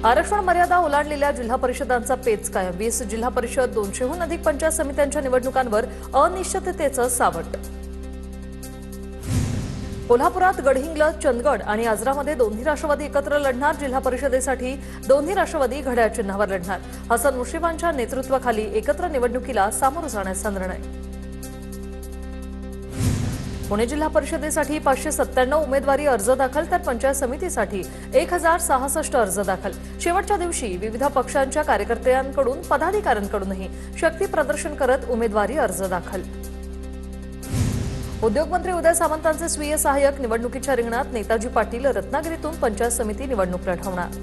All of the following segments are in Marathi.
आरक्षण मर्यादा ओलांडलेल्या जिल्हा परिषदांचा पेच कायम। 20 जिल्हा परिषद 200हून अधिक पंचायत समित्यांच्या निवडणुकांवर अनिश्चिततेचं सावट। कोल्हापुरात गडहिंग्लज, चंदगड आणि आजरामध्ये दोन्ही राष्ट्रवादी एकत्र लढणार। जिल्हा परिषदेसाठी दोन्ही राष्ट्रवादी घड्याळ चिन्हावर लढणार। हसन मुश्रीफांच्या नेतृत्वाखाली एकत्र निवडणुकीला सामोरं जाण्याचा निर्णय। पुणे जिल्हा परिषदेसाठी 597 उमेदवारी अर्ज दाखल, तर पंचायत समितीसाठी 1066 अर्ज दाखल। शेवटच्या दिवशी विविध पक्षांच्या कार्यकर्त्यांकडून पदाधिकाऱ्यांकडूनही शक्ती प्रदर्शन करत उमेदवारी अर्ज दाखल। उद्योगमंत्री उदय सामंतांचे स्वीय सहाय्यक निवडणुकीच्या रिंगणात। नेताजी पाटील रत्नागिरीतून पंचायत समिती निवडणूक लढवणार।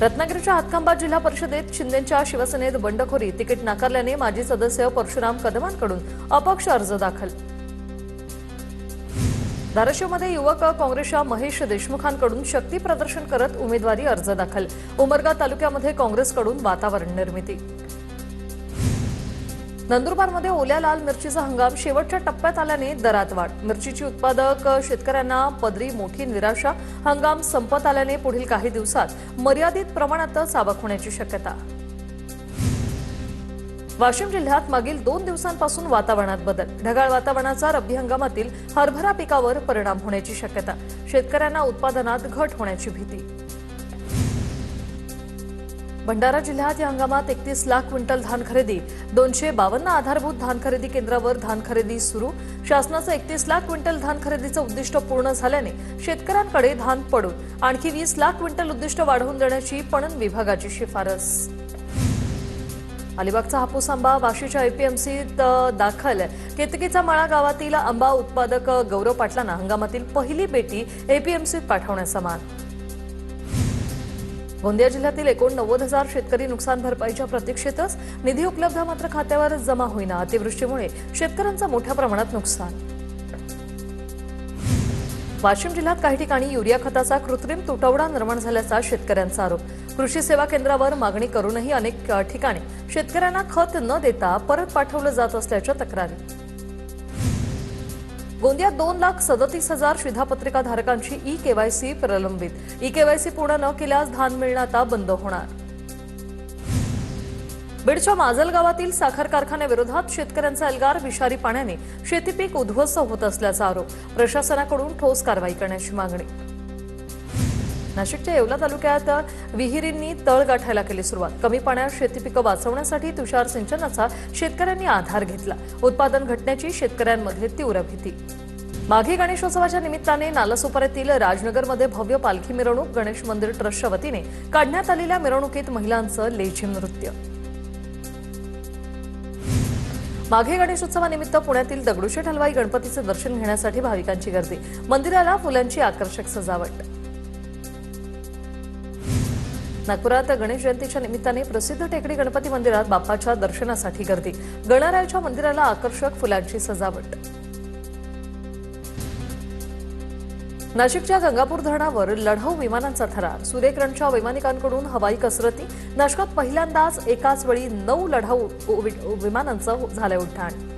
रत्नागिरीच्या हातखंबा जिल्हा परिषदेत शिंदेंच्या शिवसेनेत बंडखोरी, तिकीट नाकारल्याने माजी सदस्य परशुराम कदमांकडून अपक्ष अर्ज दाखल। धाराशिवमध्ये युवक काँग्रेसच्या महेश देशमुखांकडून शक्ती प्रदर्शन करत उमेदवारी अर्ज दाखल। उमरगा तालुक्यामध्ये काँग्रेसकडून वातावरण निर्मिती। नंदुरबारमध्ये ओल्या लाल मिरचीचा हंगाम शेवटच्या टप्प्यात आल्याने दरात वाढ। मिरचीची उत्पादक शेतकऱ्यांना पदरी मोठी निराशा। हंगाम संपत आल्याने पुढील काही दिवसात मर्यादित प्रमाणातच आवक होण्याची शक्यता। वाशिम जिल्ह्यात मागील 2 दिवसांपासून वातावरणात बदल। ढगाळ वातावरणाचा रब्बी हंगामातील हरभरा पिकावर परिणाम होण्याची शक्यता। शेतकऱ्यांना उत्पादनात घट होण्याची भीती। भंडारा जिल्ह्यात या हंगामात 31 लाख क्विंटल धान खरेदी। 252 आधारभूत धान खरेदी केंद्रावर धान खरेदी सुरू। शासनाचं 31 लाख क्विंटल धान खरेदीचं उद्दिष्ट पूर्ण झाल्याने शेतकऱ्यांकडे धान पडून आणखी 20 लाख क्विंटल उद्दिष्ट वाढवून देण्याची पणन विभागाची शिफारस। अलिबागचा हापूस आंबा वाशीच्या एपीएमसीत दाखल। केतकीचा माळा गावातील आंबा उत्पादक गौरव पाटलांना हंगामातील पहिली पेटी एपीएमसीत पाठवण्याचा मान। गोंदिया जिल्ह्यातील 89,000 शेतकरी नुकसान भरपाईच्या प्रतीक्षेतच। निधी उपलब्ध मात्र खात्यावर जमा होईना। अतिवृष्टीमुळे शेतकऱ्यांचं मोठ्या प्रमाणात नुकसान। वाशिम जिल्ह्यात काही ठिकाणी युरिया खताचा कृत्रिम तुटवडा निर्माण झाल्याचा शेतकऱ्यांचा आरोप। कृषी सेवा केंद्रावर मागणी करूनही अनेक ठिकाणी शेतकऱ्यांना खत न देता परत पाठवलं जात असल्याच्या तक्रारी। गोंदियात 2,37,000 शिधापत्रिका धारकांची ई-केवायसी प्रलंबित। ई-केवायसी पूर्ण न केल्यास धान मिळणं आता बंद होणार। बीडच्या माजल गावातील साखर कारखान्याविरोधात शेतकऱ्यांचा एल्गार। विषारी पाण्याने शेतीपीक उद्ध्वस्त होत असल्याचा आरोप। प्रशासनाकडून ठोस कारवाई करण्याची मागणी। नाशिकच्या येवला तालुक्यात विहिरींनी तळ गाठायला केली सुरुवात। कमी पाण्यात शेतीपिकं वाचवण्यासाठी तुषार सिंचनाचा शेतकऱ्यांनी आधार घेतला। उत्पादन घटण्याची शेतकऱ्यांमध्ये तीव्र भीती। माघी गणेशोत्सवाच्या निमित्ताने नालासोपाऱ्यातील राजनगरमध्ये भव्य पालखी मिरवणूक। गणेश मंदिर ट्रस्टच्या वतीने काढण्यात आलेल्या मिरवणुकीत महिलांचं लेझिम नृत्य। माघी गणेशोत्सवानिमित्त पुण्यातील दगडूशेठ हलवाई गणपतीचे दर्शन घेण्यासाठी भाविकांची गर्दी। मंदिराला फुलांची आकर्षक सजावट। नागपुरात गणेश जयंतीच्या निमित्ताने प्रसिद्ध टेकडी गणपती मंदिरात बाप्पाच्या दर्शनासाठी गर्दी। गणरायाच्या मंदिराला आकर्षक फुलांची सजावट। नाशिकच्या गंगापूर धरणावर लढाऊ विमानांचा थरार। सूर्यकिरणच्या वैमानिकांकडून हवाई कसरती। नाशकात पहिल्यांदाच एकाच वेळी 9 लढाऊ विमानांचं झालंय उड्डाण।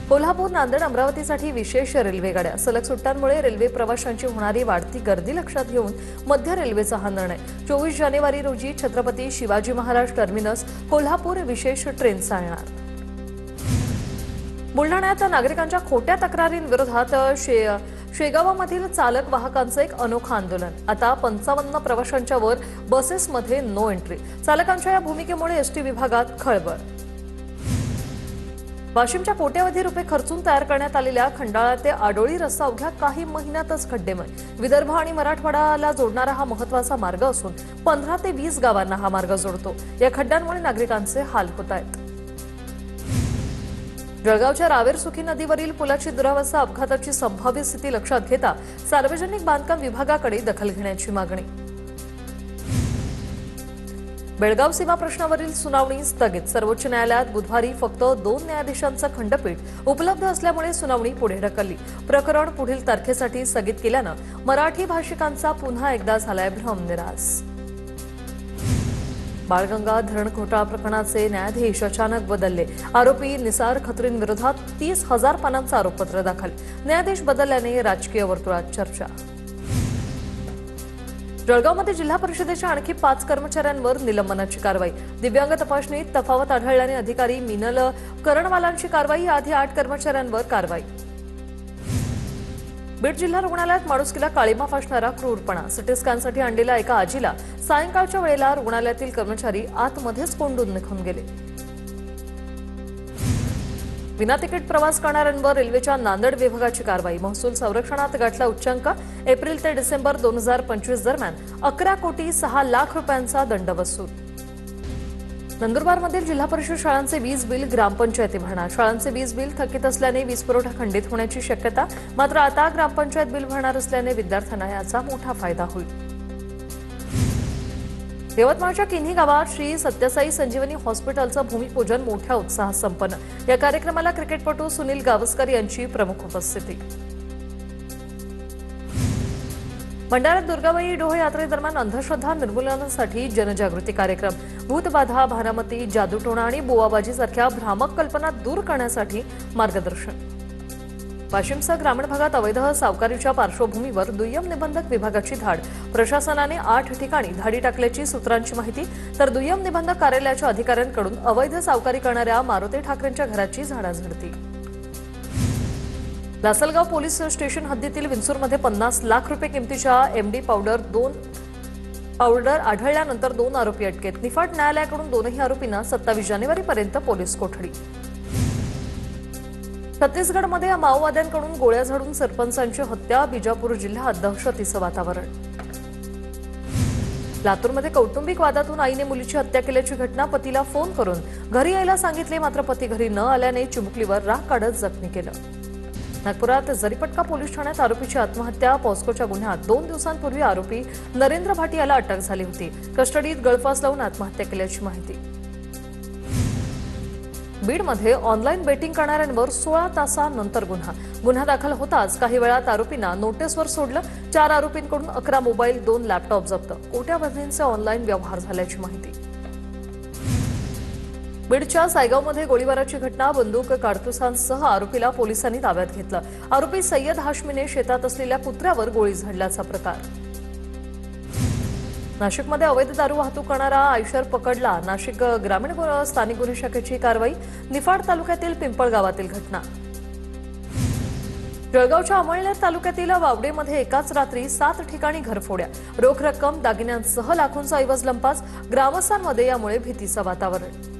कोल्हापूर, नांदेड, अमरावतीसाठी विशेष रेल्वे गाड्या। सलग सुट्ट्यांमुळे रेल्वे प्रवाशांची होणारी वाढती गर्दी लक्षात घेऊन मध्य रेल्वेचा हा निर्णय। 24 जानेवारी रोजी छत्रपती शिवाजी महाराज टर्मिनस कोल्हापूर विशेष ट्रेन चालणार। बुलढाण्यात नागरिकांच्या खोट्या तक्रारींविरोधात शेगावामधील चालक वाहकांचं एक अनोखं आंदोलन। आता 55 प्रवाशांच्या वर बसेसमध्ये नो एंट्री। चालकांच्या या भूमिकेमुळे एसटी विभागात खळबळ। वाशिमच्या कोट्यवधी रुपये खर्चून तयार करण्यात आलेल्या खंडाळा ते आडोळी रस्ता अवघ्या काही महिन्यातच खड्डेमय। विदर्भ आणि मराठवाड्याला जोडणारा हा महत्त्वाचा मार्ग असून 15 ते 20 गावांना हा मार्ग जोडतो। या खड्ड्यांमुळे नागरिकांचे हाल होत आहेत। जळगावच्या रावेर-सुखी नदीवरील पुलाची दुरावस्था, अपघाताची संभाव्य स्थिती लक्षात घेता सार्वजनिक बांधकाम विभागाकडे दखल घेण्याची मागणी। बेळगाव सीमा प्रश्नावरील सुनावणी स्थगित। सर्वोच्च न्यायालयात बुधवारी फक्त 2 न्यायाधीशांचं खंडपीठ उपलब्ध असल्यामुळे सुनावणी पुढे ढकलली। प्रकरण पुढील तारखेसाठी स्थगित केल्यानं मराठी भाषिकांचा पुन्हा एकदा झालाय भ्रमनिरास। बाळगंगा धरण घोटाळा प्रकरणाचे न्यायाधीश अचानक बदलले. आरोपी निसार खत्रींविरोधात 30,000 पानांचं आरोपपत्र दाखल. न्यायाधीश बदलल्याने राजकीय वर्तुळात चर्चा. जळगावमध्ये जिल्हा परिषदेच्या आणखी 5 कर्मचाऱ्यांवर निलंबनाची कारवाई. दिव्यांग तपासणीत तफावत आढळल्याने अधिकारी मिनल करणवालांची कारवाई. याआधी 8 कर्मचाऱ्यांवर कारवाई. बीड जिल्हा रुग्णालयात माणुसकीला काळीमा फासणारा क्रूरपणा. सिटी स्कॅनसाठी आणलेल्या एका आजीला सायंकाळच्या वेळेला रुग्णालयातील कर्मचारी आतमध्येच कोंडून निघून गेले. विना तिकीट प्रवास करणाऱ्यांवर रेल्वेच्या नांदेड विभागाची कारवाई. महसूल संरक्षणात गाठला उच्चांक. एप्रिल ते डिसेंबर 2025 दरम्यान 11 कोटी 6 लाख रुपयांचा दंड वसूल. नंदुरबारमधील जिल्हा परिषद शाळांचे वीज बिल ग्रामपंचायती भरणार. शाळांचे वीज बिल थकीत असल्याने वीज पुरवठा खंडित होण्याची शक्यता. मात्र आता ग्रामपंचायत बिल भरणार असल्याने विद्यार्थ्यांना याचा मोठा फायदा होईल. यवतमाळच्या किन्ही गावात श्री सत्यसाई संजीवनी हॉस्पिटलचं भूमिपूजन मोठ्या उत्साहात संपन्न. या कार्यक्रमाला क्रिकेटपटू सुनील गावस्कर यांची प्रमुख उपस्थिती. भंडाऱ्यात दुर्गाबाई डोह यात्रेदरम्यान अंधश्रद्धा निर्मूलनासाठी जनजागृती कार्यक्रम. भूतबाधा, भारामती, जादूटोणा आणि बोवाबाजीसारख्या भ्रामक कल्पना दूर करण्यासाठी मार्गदर्शन. वाशिमसह ग्रामीण भागात अवैध सावकारीच्या पार्श्वभूमीवर दुय्यम निबंधक विभागाची धाड. प्रशासनाने 8 ठिकाणी धाडी टाकल्याची सूत्रांची माहिती. तर दुय्यम निबंधक कार्यालयाच्या अधिकाऱ्यांकडून अवैध सावकारी करणाऱ्या मारुती ठाकरेंच्या घराची झाडाझडती. लासलगाव पोलीस स्टेशन हद्दीतील विंचूरमध्ये 50 लाख रुपये किमतीच्या एमडी पावडर आढळल्यानंतर 2 आरोपी अटकेत. निफाड न्यायालयाकडून दोनही आरोपींना 27 जानेवारीपर्यंत पोलीस कोठडी. छत्तीसगडमध्ये माओवाद्यांकडून गोळ्या झाडून सरपंचांची हत्या. बिजापूर जिल्ह्यात दहशतीचं वातावरण. लातूरमध्ये कौटुंबिक वादातून आईने मुलीची हत्या केल्याची घटना. पतीला फोन करून घरी यायला सांगितले, मात्र पती घरी न आल्याने चिमुकलीवर राग काढत जखमी केलं. नागपुरात जरीपटका पोलीस ठाण्यात आरोपीची आत्महत्या. पॉस्कोच्या गुन्ह्यात 2 दिवसांपूर्वी आरोपी नरेंद्र भाटी याला अटक झाली होती. कस्टडीत गळफास लावून आत्महत्या केल्याची माहिती. बीडमध्ये ऑनलाईन बेटिंग करणाऱ्यांवर 16 तासांनंतर गुन्हा दाखल होताच काही वेळात आरोपींना नोटीसवर सोडलं. 4 आरोपींकडून 11 मोबाईल, 2 लॅपटॉप जप्त. कोट्यावधींचे ऑनलाईन व्यवहार झाल्याची माहिती. बीडच्या सायगावमध्ये गोळीबाराची घटना. बंदूक, काडतुसांसह आरोपीला पोलिसांनी ताब्यात घेतलं. आरोपी सय्यद हाशमीने शेतात असलेल्या कुत्र्यावर गोळी झाडल्याचा प्रकार. नाशिकमध्ये अवैध दारू वाहतूक करणारा आयशर पकडला. नाशिक ग्रामीण स्थानिक गुन्हे शाखेची कारवाई. निफाड तालुक्यातील पिंपळगावातील घटना. जळगावच्या अमळनेर तालुक्यातील वावडेमध्ये एकाच रात्री 7 ठिकाणी घरफोड्या. रोख रक्कम, दागिन्यांसह लाखोंचा ऐवज लंपास. ग्रामस्थांमध्ये यामुळे भीतीचं वातावरण.